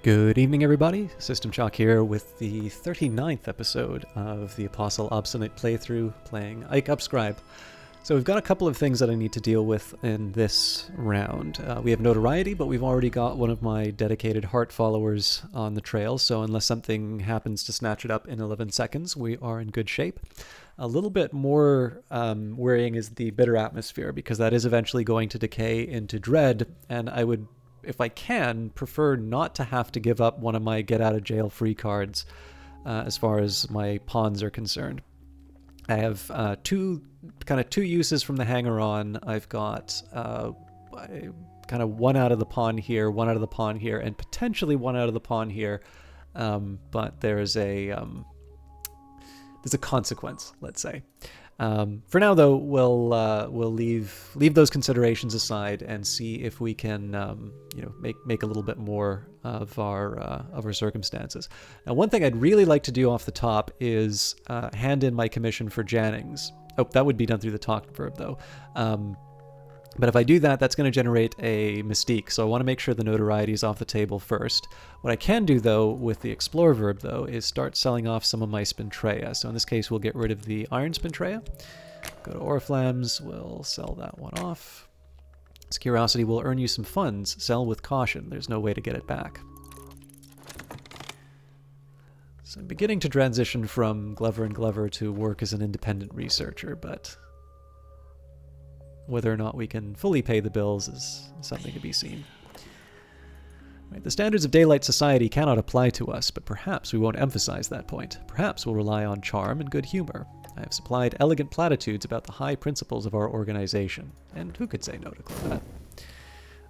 Good evening, everybody. System Chalk here with the 39th episode of the Apostle Obsonate playthrough, playing Ike Upscribe. So we've got a couple of things that I need to deal with in this round. We have notoriety, but we've already got one of my dedicated heart followers on the trail, so unless something happens to snatch it up in 11 seconds, we are in good shape. A little bit more worrying is the bitter atmosphere, because that is eventually going to decay into dread, and I would, if I can, prefer not to have to give up one of my get-out-of-jail-free cards as far as my pawns are concerned. I have two uses from the hanger-on. I've got kind of one out of the pawn here, one out of the pawn here, and potentially one out of the pawn here. But there's a consequence, let's say. For now, though, we'll leave those considerations aside and see if we can, make a little bit more of our circumstances. Now, one thing I'd really like to do off the top is hand in my commission for Jannings. Oh, that would be done through the talk verb, though. But if I do that, that's going to generate a mystique, so I want to make sure the notoriety is off the table first. What I can do, though, with the explore verb, though, is start selling off some of my Spintrea. So in this case, we'll get rid of the iron Spintrea. Go to Oriflammes, we'll sell that one off. This curiosity will earn you some funds. Sell with caution. There's no way to get it back. So I'm beginning to transition from Glover and Glover to work as an independent researcher, but whether or not we can fully pay the bills is something to be seen. Right, the standards of daylight society cannot apply to us, but perhaps we won't emphasize that point. Perhaps we'll rely on charm and good humor. I have supplied elegant platitudes about the high principles of our organization, and who could say no to that?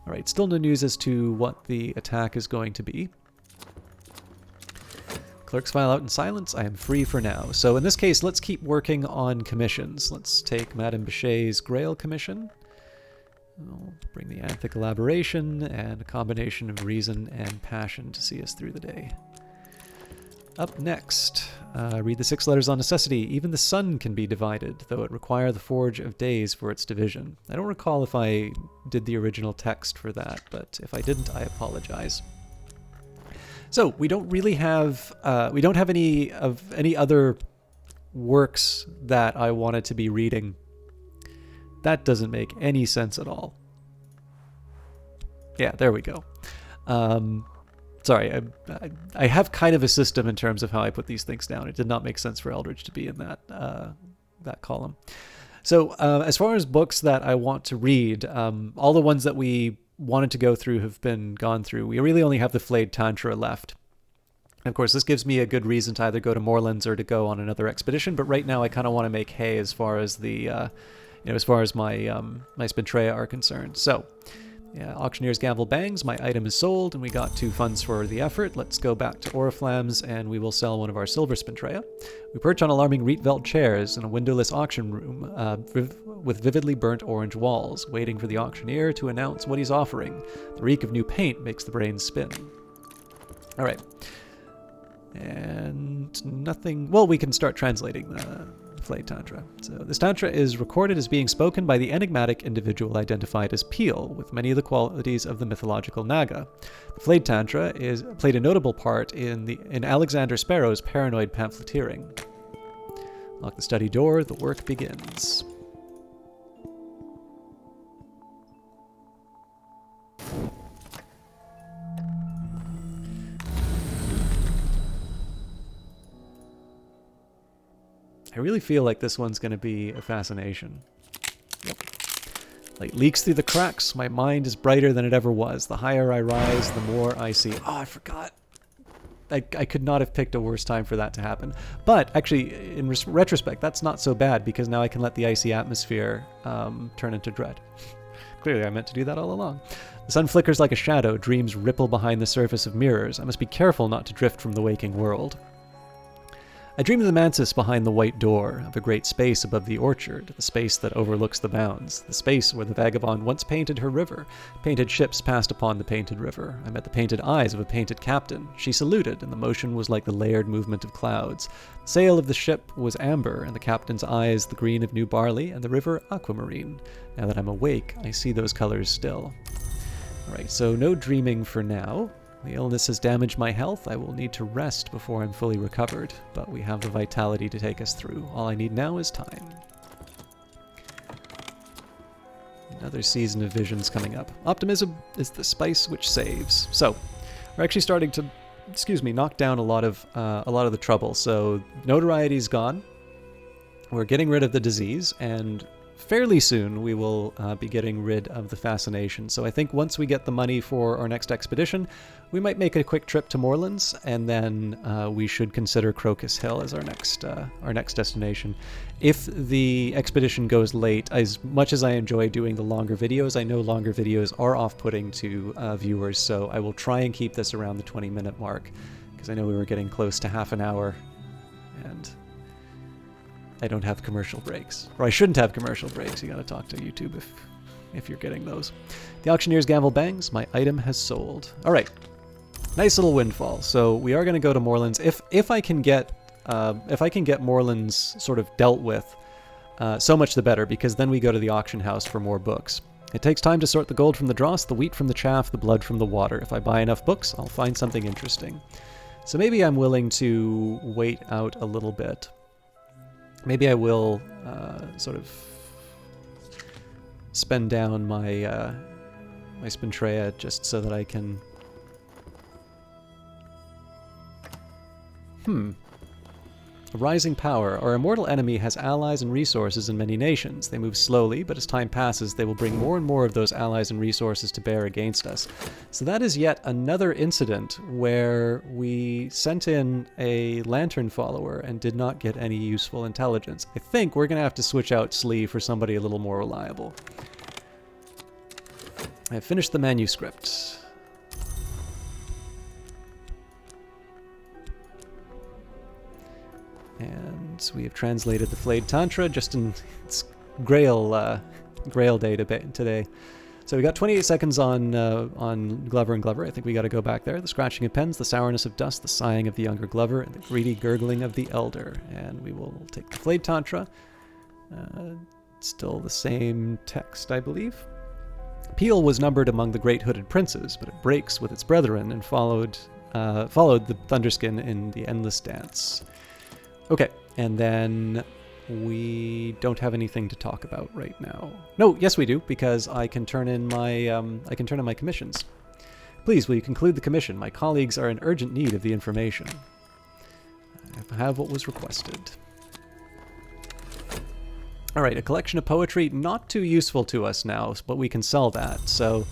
Alright, still no news as to what the attack is going to be. Clerks file out in silence. I am free for now. So in this case, let's keep working on commissions. Let's take Madame Bichet's Grail commission. I'll bring the Anthic elaboration and a combination of reason and passion to see us through the day. Up next, read the 6 letters on necessity. Even the sun can be divided, though it require the forge of days for its division. I don't recall if I did the original text for that, but if I didn't, I apologize. So we don't really have we don't have any other works that I wanted to be reading. That doesn't make any sense at all. Yeah, there we go. Sorry, I have kind of a system in terms of how I put these things down. It did not make sense for Eldridge to be in that column. So as far as books that I want to read, all the ones that we wanted to go through have been gone through. We really only have the Flayed Tantra left. And of course, this gives me a good reason to either go to Morland's or to go on another expedition, but right now I kind of want to make hay as far as the, as far as my my Spintrea are concerned. So, yeah, Auctioneer's Gamble bangs, my item is sold, and we got 2 funds for the effort. Let's go back to Oriflammes, and we will sell one of our silver Spintrea. We perch on alarming Rietveld chairs in a windowless auction room with vividly burnt orange walls, waiting for the auctioneer to announce what he's offering. The reek of new paint makes the brain spin. All right. And nothing... Well, we can start translating the Flayed Tantra. So this Tantra is recorded as being spoken by the enigmatic individual identified as Peel, with many of the qualities of the mythological Naga. The Flayed Tantra played a notable part in Alexander Sparrow's paranoid pamphleteering. Lock the study door, the work begins. I really feel like this one's going to be a fascination. Yep. Light leaks through the cracks. My mind is brighter than it ever was. The higher I rise, the more I see. Oh, I forgot. I could not have picked a worse time for that to happen. But actually, in retrospect, that's not so bad, because now I can let the icy atmosphere turn into dread. Clearly, I meant to do that all along. The sun flickers like a shadow. Dreams ripple behind the surface of mirrors. I must be careful not to drift from the waking world. I dream of the mantis behind the white door, of a great space above the orchard, the space that overlooks the bounds, the space where the vagabond once painted her river. Painted ships passed upon the painted river. I met the painted eyes of a painted captain. She saluted, and the motion was like the layered movement of clouds. The sail of the ship was amber, and the captain's eyes the green of new barley, and the river aquamarine. Now that I'm awake, I see those colors still. Alright, so no dreaming for now. The illness has damaged my health. I will need to rest before I'm fully recovered, but we have the vitality to take us through. All I need now is time. Another season of visions coming up. Optimism is the spice which saves. So, we're actually starting to, knock down a lot of the trouble. So, notoriety's gone. We're getting rid of the disease, and fairly soon we will be getting rid of the fascination. So I think once we get the money for our next expedition, we might make a quick trip to Morlands, and then we should consider Crocus Hill as our next destination. If the expedition goes late, as much as I enjoy doing the longer videos, I know longer videos are off-putting to viewers, so I will try and keep this around the 20-minute mark, because I know we were getting close to half an hour, and I don't have commercial breaks. Or I shouldn't have commercial breaks. You gotta talk to YouTube if you're getting those. The auctioneer's gavel bangs. My item has sold. Alright. Nice little windfall. So we are gonna go to Morlands. If I can get Morlands sort of dealt with, so much the better, because then we go to the auction house for more books. It takes time to sort the gold from the dross, the wheat from the chaff, the blood from the water. If I buy enough books, I'll find something interesting. So maybe I'm willing to wait out a little bit. Maybe I will sort of spend down my my Spintrea just so that I can... A rising power. Our immortal enemy has allies and resources in many nations. They move slowly, but as time passes, they will bring more and more of those allies and resources to bear against us. So that is yet another incident where we sent in a lantern follower and did not get any useful intelligence. I think we're going to have to switch out Slee for somebody a little more reliable. I have finished the manuscript. And we have translated the Flayed Tantra just in its Grail Day today. So we got 28 seconds on Glover and Glover. I think we got to go back there. The scratching of pens, the sourness of dust, the sighing of the younger Glover, and the greedy gurgling of the elder. And we will take the Flayed Tantra. Still the same text, I believe. Peel was numbered among the great hooded princes, but it breaks with its brethren and followed the Thunderskin in the endless dance. Okay, and then we don't have anything to talk about right now. No, yes we do, because I can turn in my commissions. Please, will you conclude the commission? My colleagues are in urgent need of the information. I have what was requested. Alright, a collection of poetry, not too useful to us now, but we can sell that. So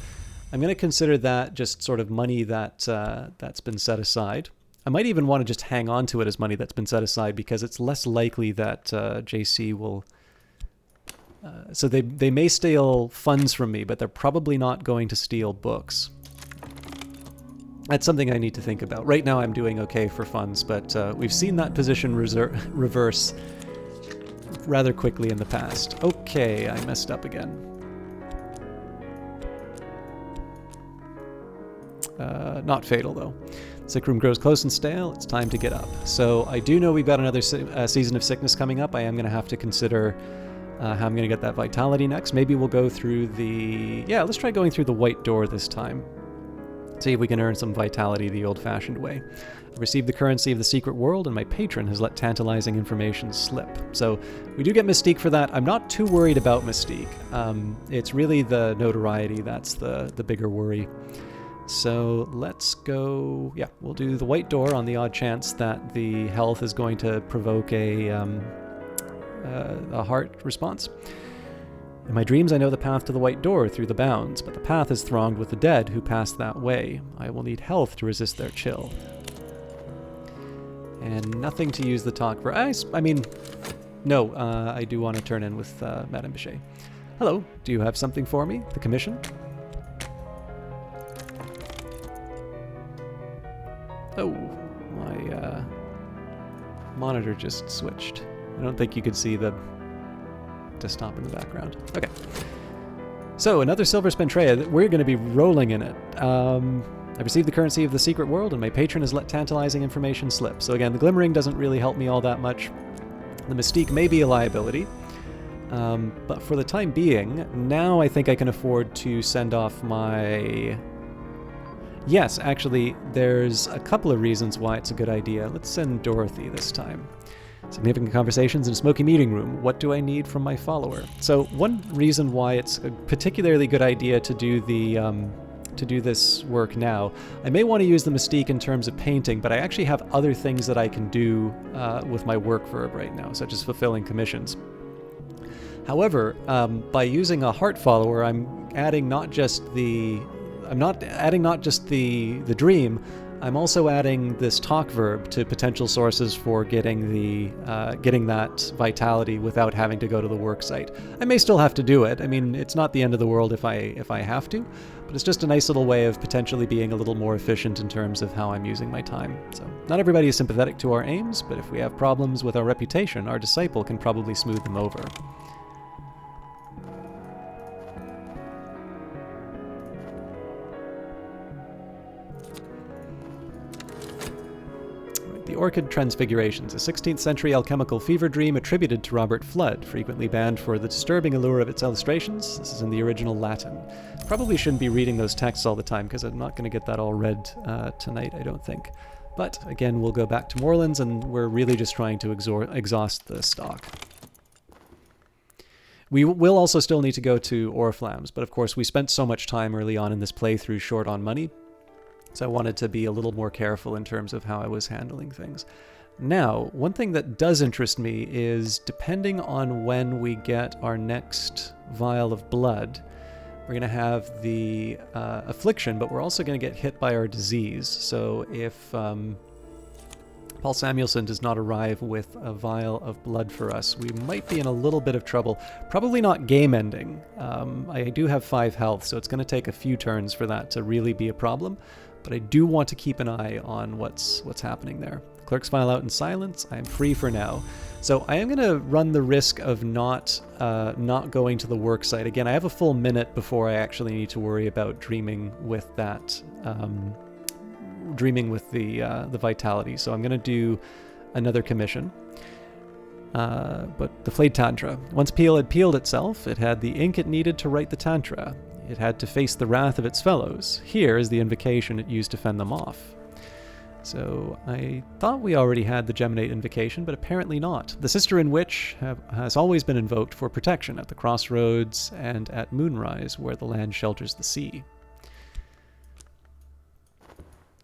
I'm going to consider that just sort of money that's been set aside. I might even want to just hang on to it as money that's been set aside, because it's less likely that JC will... so they may steal funds from me, but they're probably not going to steal books. That's something I need to think about. Right now I'm doing okay for funds, but we've seen that position reverse rather quickly in the past. Okay, I messed up again. Not fatal, though. Sick room grows close and stale. It's time to get up. So I do know we've got another season of sickness coming up. I am going to have to consider how I'm going to get that vitality next. Maybe we'll go through the... Yeah, let's try going through the white door this time. See if we can earn some vitality the old-fashioned way. I've received the currency of the secret world, and my patron has let tantalizing information slip. So we do get Mystique for that. I'm not too worried about Mystique. It's really the notoriety that's the bigger worry. So let's go... Yeah, we'll do the white door on the odd chance that the health is going to provoke a heart response. In my dreams I know the path to the white door through the bounds, but the path is thronged with the dead who pass that way. I will need health to resist their chill. And nothing to use the talk for... I mean, no, I do want to turn in with Madame Bichet. Hello, do you have something for me? The commission? Oh, my monitor just switched. I don't think you could see the desktop in the background. Okay. So, another silver Spintrea. We're going to be rolling in it. I've received the currency of the secret world, and my patron has let tantalizing information slip. So again, the glimmering doesn't really help me all that much. The mystique may be a liability. But for the time being, now I think I can afford to send off my... Yes, actually, there's a couple of reasons why it's a good idea. Let's send Dorothy this time. Significant conversations in a smoky meeting room. What do I need from my follower? So one reason why it's a particularly good idea to do this work now. I may want to use the Mystique in terms of painting, but I actually have other things that I can do with my work verb right now, such as fulfilling commissions. However, by using a heart follower, I'm adding not just the dream, I'm also adding this talk verb to potential sources for getting that vitality without having to go to the work site. I may still have to do it. I mean, it's not the end of the world if I have to, but it's just a nice little way of potentially being a little more efficient in terms of how I'm using my time. So not everybody is sympathetic to our aims, but if we have problems with our reputation, our disciple can probably smooth them over. The Orchid Transfigurations, a 16th century alchemical fever dream attributed to Robert Fludd, frequently banned for the disturbing allure of its illustrations. This is in the original Latin. Probably shouldn't be reading those texts all the time because I'm not going to get that all read tonight, I don't think. But again, we'll go back to Morland's and we're really just trying to exhaust the stock. We will also still need to go to Oriflamme's, but of course we spent so much time early on in this playthrough short on money. So I wanted to be a little more careful in terms of how I was handling things. Now, one thing that does interest me is, depending on when we get our next vial of blood, we're going to have the affliction, but we're also going to get hit by our disease. So if Paul Samuelson does not arrive with a vial of blood for us, we might be in a little bit of trouble. Probably not game ending. I do have 5 health, so it's going to take a few turns for that to really be a problem. But I do want to keep an eye on what's happening there. Clerks file out in silence. I am free for now. So I am going to run the risk of not going to the work site. Again, I have a full minute before I actually need to worry about dreaming with that, dreaming with the vitality. So I'm going to do another commission. But the flayed tantra. Once Peel had peeled itself, it had the ink it needed to write the tantra. It had to face the wrath of its fellows. Here is the invocation it used to fend them off. So I thought we already had the Geminate invocation, but apparently not. The Sister in Witch has always been invoked for protection at the crossroads and at moonrise, where the land shelters the sea.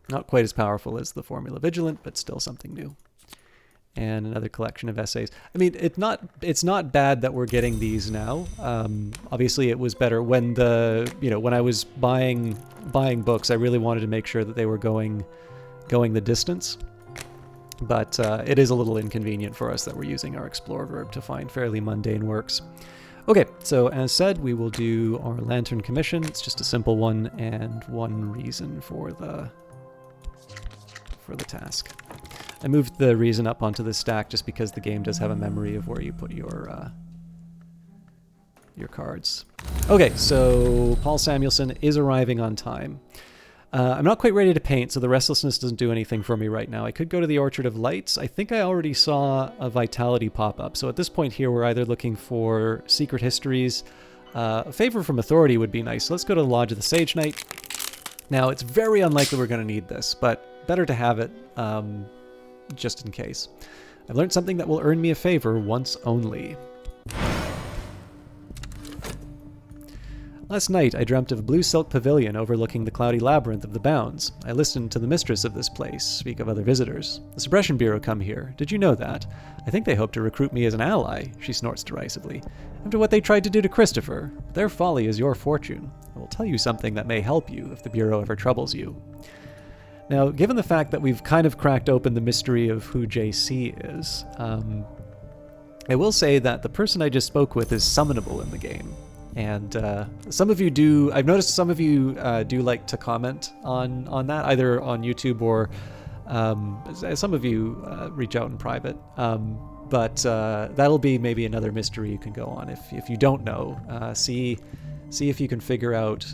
Not quite as powerful as the Formula Vigilant, but still something new. And another collection of essays. I mean, it's not bad that we're getting these now. Obviously, it was better when when I was buying books. I really wanted to make sure that they were going the distance. But it is a little inconvenient for us that we're using our explore verb to find fairly mundane works. Okay, so as said, we will do our lantern commission. It's just a simple one and one reason for the task. I moved the reason up onto this stack just because the game does have a memory of where you put your cards. Okay, so Paul Samuelson is arriving on time. I'm not quite ready to paint, so the restlessness doesn't do anything for me right now. I could go to the Orchard of Lights. I think I already saw a vitality pop up. So at this point here, we're either looking for secret histories. A favor from authority would be nice. Let's go to the Lodge of the Sage Knight. Now, it's very unlikely we're going to need this, but better to have it. Just in case. I've learned something that will earn me a favor once only. Last night I dreamt of a blue silk pavilion overlooking the cloudy labyrinth of the Bounds. I listened to the mistress of this place speak of other visitors. The Suppression Bureau come here. Did you know that? I think they hope to recruit me as an ally, she snorts derisively. After what they tried to do to Christopher, their folly is your fortune. I will tell you something that may help you if the Bureau ever troubles you. Now, given the fact that we've kind of cracked open the mystery of who JC is, I will say that the person I just spoke with is summonable in the game. And some of you do, I've noticed some of you do like to comment on that, either on YouTube or some of you reach out in private. But that'll be maybe another mystery you can go on. If you don't know, see if you can figure out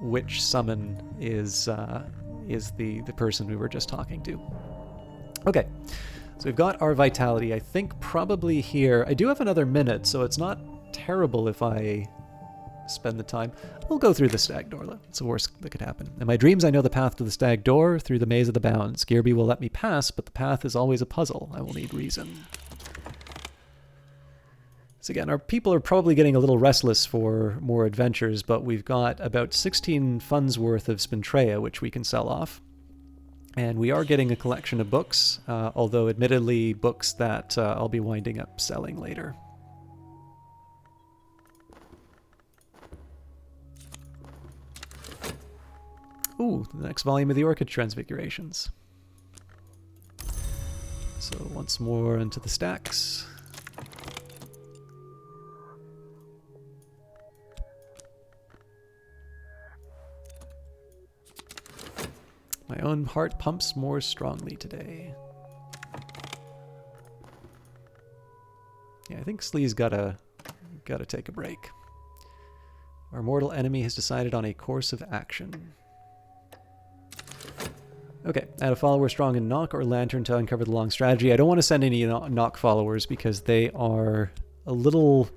which summon is the person we were just talking to. Okay, so we've got our vitality. I think probably here, I do have another minute, so it's not terrible if I spend the time. We'll go through the stag door. It's the worst that could happen. In my dreams, I know the path to the stag door through the maze of the bounds. Gearby will let me pass, but the path is always a puzzle. I will need reason. So again, our people are probably getting a little restless for more adventures, but we've got about 16 funds worth of Spintrea, which we can sell off. And we are getting a collection of books, although admittedly books that I'll be winding up selling later. Ooh, the next volume of the Orchid Transfigurations. So once more into the stacks. My own heart pumps more strongly today. Yeah, I think Slee's gotta take a break. Our mortal enemy has decided on a course of action. Okay, add a follower strong in Knock or Lantern to uncover the long strategy. I don't want to send any Knock followers because they are a little...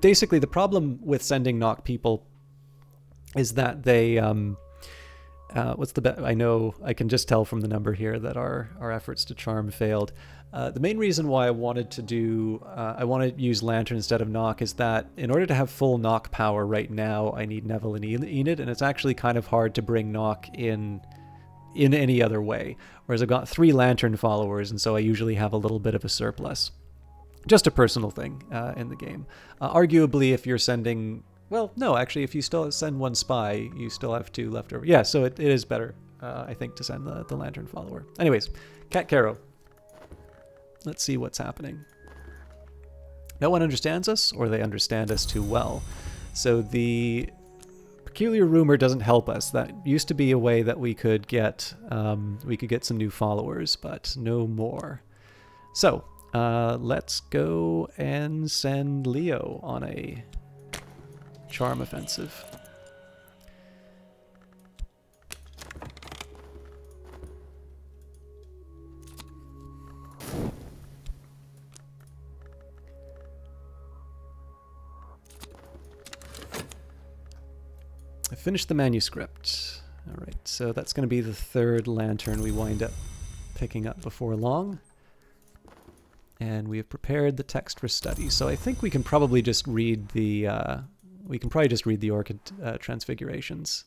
Basically, the problem with sending Knock people is that they... what's the I know I can just tell from the number here that our efforts to charm failed. The main reason why I wanted to do I want to use Lantern instead of Knock is that in order to have full Knock power right now, I need Neville and Enid, and it's actually kind of hard to bring Knock in any other way. Whereas I've got 3 Lantern followers, and so I usually have a little bit of a surplus. Just a personal thing in the game. Arguably, if you're sending... Well, no, actually, if you still send 1 spy, you still have 2 left over. Yeah, so it is better, I think, to send the Lantern follower. Anyways, Cat Caro. Let's see what's happening. No one understands us, or they understand us too well. So the peculiar rumor doesn't help us. That used to be a way that we could get some new followers, but no more. So let's go and send Leo on a charm offensive. I finished the manuscript. All right, so that's going to be the 3rd lantern we wind up picking up before long. And we have prepared the text for study. So I think we can probably just read the Orchid Transfigurations.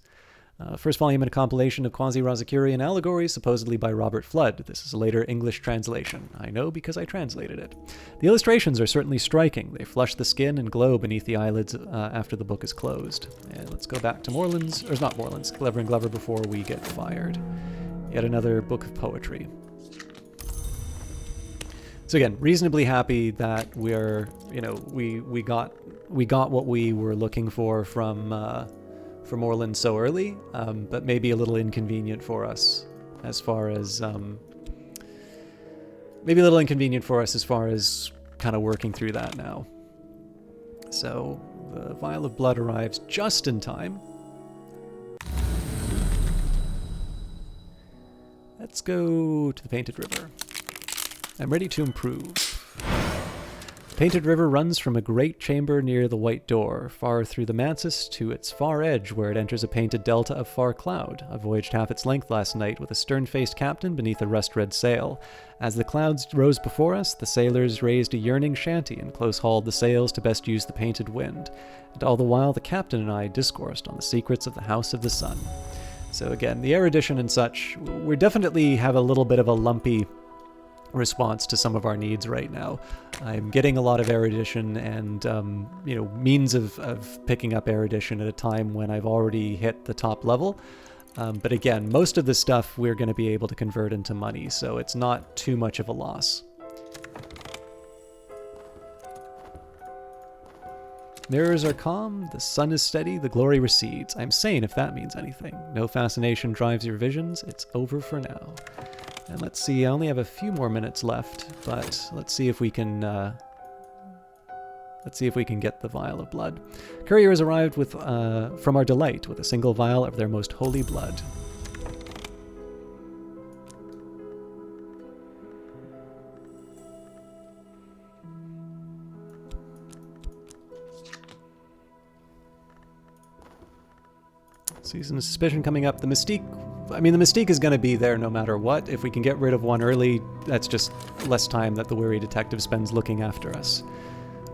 First volume in a compilation of quasi-Rosicurian allegories, supposedly by Robert Flood. This is a later English translation. I know because I translated it. The illustrations are certainly striking. They flush the skin and glow beneath the eyelids after the book is closed. And let's go back to Morland's, or not Morland's, Clever and Glover before we get fired. Yet another book of poetry. So again, reasonably happy that we're, we got what we were looking for from Morland so early, but maybe a little inconvenient for us as far as kind of working through that now. So the vial of blood arrives just in time. Let's go to the Painted River. I'm ready to improve. Painted River runs from a great chamber near the White Door, far through the Mansus to its far edge where it enters a painted delta of far cloud. I voyaged half its length last night with a stern-faced captain beneath a rust-red sail. As the clouds rose before us, the sailors raised a yearning shanty and close-hauled the sails to best use the painted wind. And all the while the captain and I discoursed on the secrets of the House of the Sun. So again, the erudition and such, we definitely have a little bit of a lumpy response to some of our needs right now. I'm getting a lot of erudition and means of picking up erudition at a time when I've already hit the top level. But again, most of the stuff we're going to be able to convert into money, so it's not too much of a loss. Mirrors are calm, the sun is steady, the glory recedes. I'm sane if that means anything. No fascination drives your visions, it's over for now. And let's see, I only have a few more minutes left, but let's see if we can get the vial of blood. Courier has arrived with from our delight with a single vial of their most holy blood. Season of Suspicion coming up. The Mystique, I mean, the Mystique is going to be there no matter what. If we can get rid of one early, that's just less time that the wary detective spends looking after us.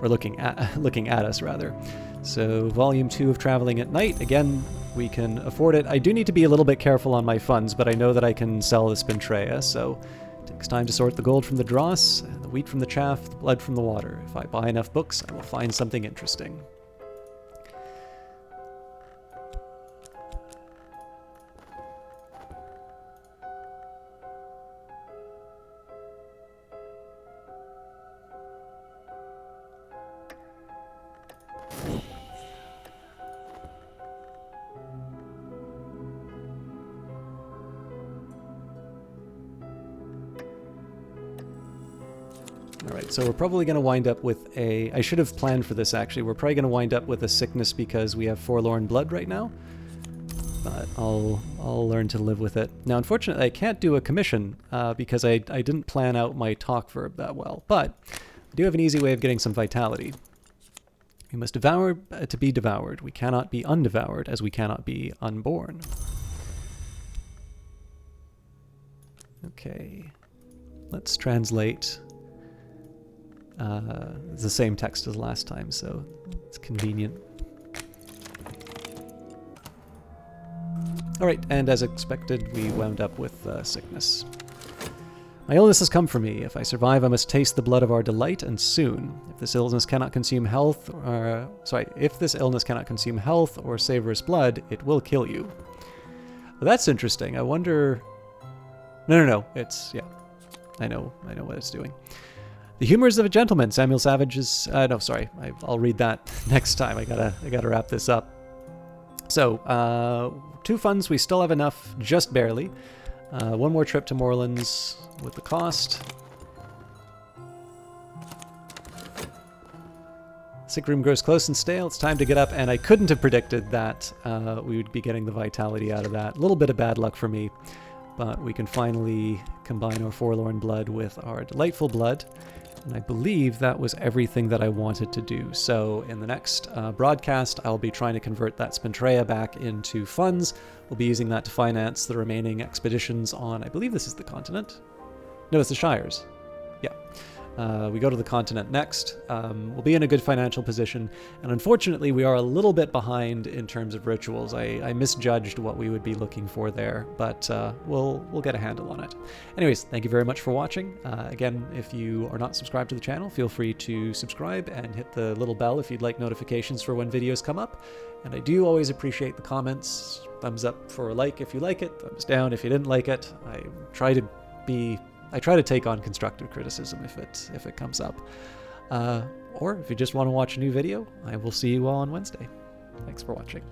Or looking at us, rather. So, Volume 2 of Traveling at Night. Again, we can afford it. I do need to be a little bit careful on my funds, but I know that I can sell the Spintrea, so it takes time to sort the gold from the dross, the wheat from the chaff, the blood from the water. If I buy enough books, I will find something interesting. Alright, so we're probably going to wind up with a... I should have planned for this, actually. We're probably going to wind up with a sickness because we have forlorn blood right now. But I'll learn to live with it. Now, unfortunately, I can't do a commission because I didn't plan out my talk verb that well. But I do have an easy way of getting some vitality. We must devour to be devoured. We cannot be undevoured, as we cannot be unborn. Okay. Let's translate... it's the same text as last time, so it's convenient. Alright, and as expected, we wound up with sickness. My illness has come for me. If I survive, I must taste the blood of our delight, and soon. If this illness cannot consume health, if this illness cannot consume health or savorous blood, it will kill you. Well, that's interesting. I wonder... No, it's... yeah. I know what it's doing. The Humors of a Gentleman, Samuel Savage's... no, sorry. I'll read that next time. I gotta wrap this up. So, 2 funds. We still have enough, just barely. One more trip to Morland's with the cost. Sick room grows close and stale. It's time to get up, and I couldn't have predicted that we would be getting the vitality out of that. A little bit of bad luck for me, but we can finally combine our forlorn blood with our delightful blood. And I believe that was everything that I wanted to do. So in the next broadcast, I'll be trying to convert that Spintrea back into funds. We'll be using that to finance the remaining expeditions on, I believe this is the continent. No, it's the Shires. Yeah. We go to the continent next. We'll be in a good financial position. And unfortunately, we are a little bit behind in terms of rituals. I misjudged what we would be looking for there, but we'll get a handle on it. Anyways, thank you very much for watching. Again, if you are not subscribed to the channel, feel free to subscribe and hit the little bell if you'd like notifications for when videos come up. And I do always appreciate the comments. Thumbs up for a like if you like it, thumbs down if you didn't like it. I try to take on constructive criticism if it comes up. Or if you just want to watch a new video, I will see you all on Wednesday. Thanks for watching.